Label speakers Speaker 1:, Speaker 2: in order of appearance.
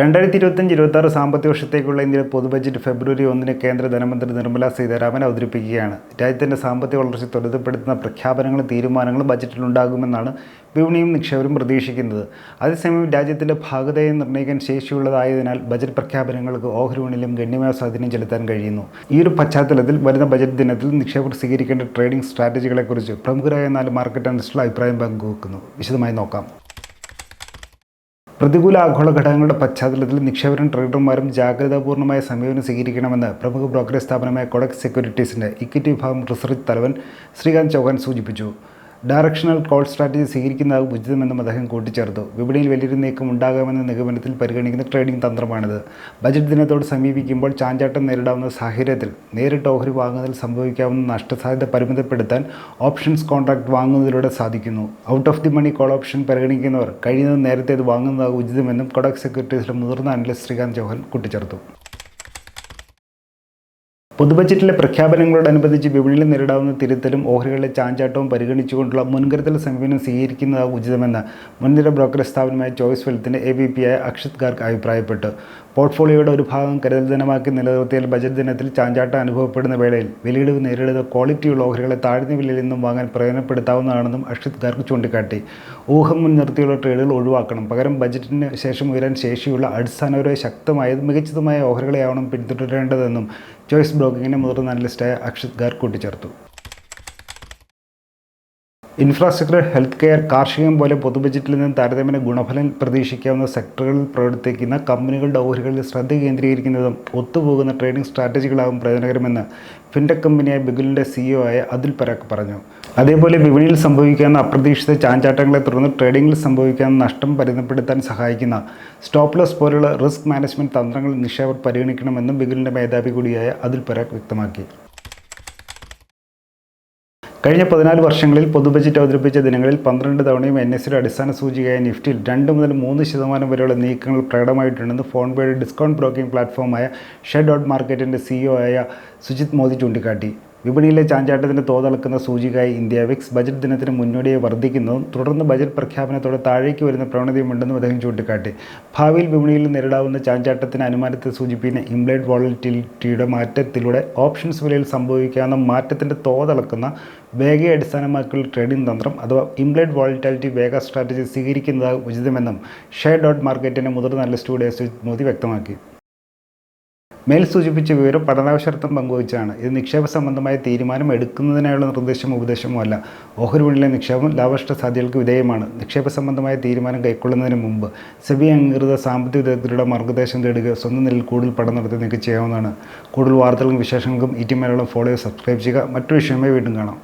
Speaker 1: 2025-26 സാമ്പത്തിക വർഷത്തേക്കുള്ള ഇന്ത്യയുടെ പൊതു ബജറ്റ് ഫെബ്രുവരി 1 കേന്ദ്ര ധനമന്ത്രി നിർമ്മല സീതാരാമൻ അവതരിപ്പിക്കുകയാണ്. രാജ്യത്തിൻ്റെ സാമ്പത്തിക വളർച്ച ത്വരിതപ്പെടുത്തുന്ന പ്രഖ്യാപനങ്ങളും തീരുമാനങ്ങളും ബജറ്റിലുണ്ടാകുമെന്നാണ് വിപണിയും നിക്ഷേപകരും പ്രതീക്ഷിക്കുന്നത്. അതേസമയം രാജ്യത്തിൻ്റെ ഭാഗധേയം നിർണ്ണയിക്കാൻ ശേഷിയുള്ളതായതിനാൽ ബജറ്റ് പ്രഖ്യാപനങ്ങൾക്ക് ഓഹരി വിപണിയിലും ഗണ്യമായ സ്വാധീനം ചെലുത്താൻ കഴിയുന്നു. ഈ ഒരു പശ്ചാത്തലത്തിൽ വരുന്ന ബജറ്റ് ദിനത്തിൽ നിക്ഷേപകർ സ്വീകരിക്കേണ്ട ട്രേഡിംഗ് സ്ട്രാറ്റജികളെക്കുറിച്ച് പ്രമുഖരായ 4 മാർക്കറ്റ് അനലിസ്റ്റുകൾ അഭിപ്രായം പങ്കുവെക്കുന്നു. വിശദമായി നോക്കാം. പ്രതികൂല ആഗോള ഘടകങ്ങളുടെ പശ്ചാത്തലത്തിൽ നിക്ഷേപകരും ട്രേഡർമാരും ജാഗ്രതാപൂർണ്ണമായ സമീപനം സ്വീകരിക്കണമെന്ന് പ്രമുഖ ബ്രോക്കറേജ് സ്ഥാപനമായ കൊടക് സെക്യൂരിറ്റീസിൻ്റെ ഇക്വിറ്റി വിഭാഗം റിസർച്ച് തലവൻ ശ്രീകാന്ത് ചൗഹാൻ സൂചിപ്പിച്ചു. ഡയറക്ഷണൽ കോൾ സ്ട്രാറ്റജി സ്വീകരിക്കുന്നതാകും ഉചിതമെന്നും അദ്ദേഹം കൂട്ടിച്ചേർത്തു. വിപണിയിൽ വലിയൊരു നീക്കം ഉണ്ടാകാമെന്ന നിഗമനത്തിൽ പരിഗണിക്കുന്ന ട്രേഡിംഗ് തന്ത്രമാണിത്. ബജറ്റ് ദിനത്തോട് സമീപിക്കുമ്പോൾ ചാഞ്ചാട്ടം നേരിടാവുന്ന സാഹചര്യത്തിൽ നേരിട്ട് ഓഹരി വാങ്ങുന്നതിൽ സംഭവിക്കാവുന്ന നഷ്ടസാധ്യത പരിമിതപ്പെടുത്താൻ ഓപ്ഷൻസ് കോൺട്രാക്ട് വാങ്ങുന്നതിലൂടെ സാധിക്കുന്നു. Out of the money call option പരിഗണിക്കുന്നവർ കഴിയുന്നതും നേരത്തെ ഇത് വാങ്ങുന്നതാകും ഉചിതമെന്നും കൊടക് സെക്യൂരിറ്റീസിലെ മുതിർന്ന അനലിസ്റ്റ് ശ്രീകാന്ത് ചൗഹാൻ കൂട്ടിച്ചേർത്തു. പൊതുബജറ്റിലെ പ്രഖ്യാപനങ്ങളോടനുബന്ധിച്ച് വിപണിയിൽ നേരിടാവുന്ന തിരുത്തലും ഓഹരികളിലെ ചാഞ്ചാട്ടവും പരിഗണിച്ചുകൊണ്ടുള്ള മുൻകരുതൽ സമീപനം സ്വീകരിക്കുന്നതാകും ഉചിതമെന്ന് മുൻനിര ബ്രോക്കറേജ് സ്ഥാപനമായ ചോയ്സ് വെൽത്തിൻ്റെ AVP ആയ അക്ഷത് ഗാർഗ് അഭിപ്രായപ്പെട്ടു. പോർട്ട്ഫോളിയോയുടെ ഒരു ഭാഗം കരുതൽ ദിനമാക്കി നിലനിർത്തിയാൽ ബജറ്റ് ദിനത്തിൽ ചാഞ്ചാട്ടം അനുഭവപ്പെടുന്ന വേളയിൽ വിലയിടിവ് നേരിടുന്ന ക്വാളിറ്റിയുള്ള ഓഹരികളെ താഴ്ന്ന വിലയിൽ നിന്നും വാങ്ങാൻ പ്രയോജനപ്പെടുത്താവുന്നതാണെന്നും അക്ഷത് ഗാർഗ് ചൂണ്ടിക്കാട്ടി. ഊഹം മുൻനിർത്തിയുള്ള ട്രേഡുകൾ ഒഴിവാക്കണം. പകരം ബജറ്റിന് ശേഷം ഉയരാൻ ശേഷിയുള്ള അടിസ്ഥാനപരമായി ശക്തമായതും മികച്ചതുമായ ഓഹരികളെയാവണം പിന്തുടരേണ്ടതെന്നും ചോയ്സ് ബ്രോക്കിങ്ങിൻ്റെ മുതിർന്ന അനലിസ്റ്റായ അക്ഷത് ഗാർഗ് കൂട്ടിച്ചേർത്തു. ഇൻഫ്രാസ്ട്രക്ചർ, ഹെൽത്ത് കെയർ, കാർഷികം പോലെ പൊതുബജറ്റിൽ നിന്ന് താരതമ്യേന ഗുണഫലം പ്രതീക്ഷിക്കാവുന്ന സെക്ടറുകളിൽ പ്രവർത്തിക്കുന്ന കമ്പനികളുടെ ഓഹരികളിൽ ശ്രദ്ധ കേന്ദ്രീകരിക്കുന്നതും ഒത്തുപോകുന്ന ട്രേഡിംഗ് സ്ട്രാറ്റജികളാകും പ്രയോജനകരമെന്ന് ഫിൻടെക് കമ്പനിയായ ബിഗുലിൻ്റെ CEO ആയ അതുൽ പരാഗ് പറഞ്ഞു. അതേപോലെ വിപണിയിൽ സംഭവിക്കാവുന്ന അപ്രതീക്ഷിത ചാഞ്ചാട്ടങ്ങളെ തുടർന്ന് ട്രേഡിംഗിൽ സംഭവിക്കാവുന്ന നഷ്ടം പരിമിതപ്പെടുത്താൻ സഹായിക്കുന്ന സ്റ്റോപ്പ് ലോസ് പോലുള്ള റിസ്ക് മാനേജ്മെൻറ്റ് തന്ത്രങ്ങൾ നിക്ഷേപകർ പരിഗണിക്കണമെന്നും ബിഗുലിൻ്റെ മേധാവി കൂടിയായ അതുൽ പരാഗ് വ്യക്തമാക്കി. കഴിഞ്ഞ 14 വർഷങ്ങളിൽ പൊതുബജറ്റ് അവതരിപ്പിച്ച ദിനങ്ങളിൽ 12 തവണയും NSEയുടെ അടിസ്ഥാന സൂചികയായ നിഫ്റ്റിയിൽ 2 മുതൽ 3% വരെയുള്ള നീക്കങ്ങൾ പ്രകടമായിട്ടുണ്ടെന്ന് ഫോൺപേയുടെ ഡിസ്കൗണ്ട് ബ്രോക്കിംഗ് പ്ലാറ്റ്ഫോമായ ഷെയർമാർക്കറ്റിൻ്റെ CEO ആയ സുജിത് മോദി ചൂണ്ടിക്കാട്ടി. വിപണിയിലെ ചാഞ്ചാട്ടത്തിൻ്റെ തോതളക്കുന്ന സൂചികയായ ഇന്ത്യ വിക്സ് ബജറ്റ് ദിനത്തിന് മുന്നോടിയായി വർദ്ധിക്കുന്നതും തുടർന്ന് ബജറ്റ് പ്രഖ്യാപനത്തോടെ താഴേക്ക് വരുന്ന പ്രവണതയുമുണ്ടെന്നും അദ്ദേഹം ചൂണ്ടിക്കാട്ടി. ഭാവിയിൽ വിപണിയിൽ നേരിടാവുന്ന ചാഞ്ചാട്ടത്തിന് അനുമാനത്തെ സൂചിപ്പിക്കുന്ന ഇംപ്ലൈഡ് വോളറ്റിലിറ്റിയുടെ മാറ്റത്തിലൂടെ ഓപ്ഷൻസ് വിലയിൽ സംഭവിക്കാവുന്ന മാറ്റത്തിൻ്റെ തോതളക്കുന്ന വേഗയെ അടിസ്ഥാനമാക്കിയുള്ള ട്രേഡിംഗ് തന്ത്രം അഥവാ ഇംപ്ലൈഡ് വോളറ്റാലിറ്റി വേഗ സ്ട്രാറ്റജി സ്വീകരിക്കുന്നതാകും ഉചിതമെന്നും ഷെയർമാർക്കറ്റിൻ്റെ മുതിർന്ന അനലിസ്റ്റ് കൂടിയ സുജിത് മോദി വ്യക്തമാക്കി. മേൽ സൂചിപ്പിച്ച വിവരം പഠനാവശ്യാർത്ഥം പങ്കുവച്ചാണ്. ഇത് നിക്ഷേപ സംബന്ധമായ തീരുമാനം എടുക്കുന്നതിനായുള്ള നിർദ്ദേശമോ ഉപദേശമോ അല്ല. ഓഹരി വിപണിയിലെ നിക്ഷേപം ലാഭനഷ്ട സാധ്യതകൾക്ക് വിധേയമാണ്. നിക്ഷേപ സംബന്ധമായ തീരുമാനം കൈക്കൊള്ളുന്നതിന് മുമ്പ് സെബി അംഗീകൃത സാമ്പത്തിക വിദഗ്ധരുടെ മാർഗ്ഗനിർദ്ദേശം തേടുക സ്വന്തം നിലയിൽ കൂടുതൽ പഠനം നടത്തി നിങ്ങൾക്ക് ചെയ്യാവുന്നതാണ്. കൂടുതൽ വാർത്തകൾക്കും വിശേഷങ്ങൾക്കും ET മലയാളം ഫോളോ സബ്സ്ക്രൈബ് ചെയ്യുക. മറ്റൊരു വിഷയമായി വീണ്ടും കാണാം.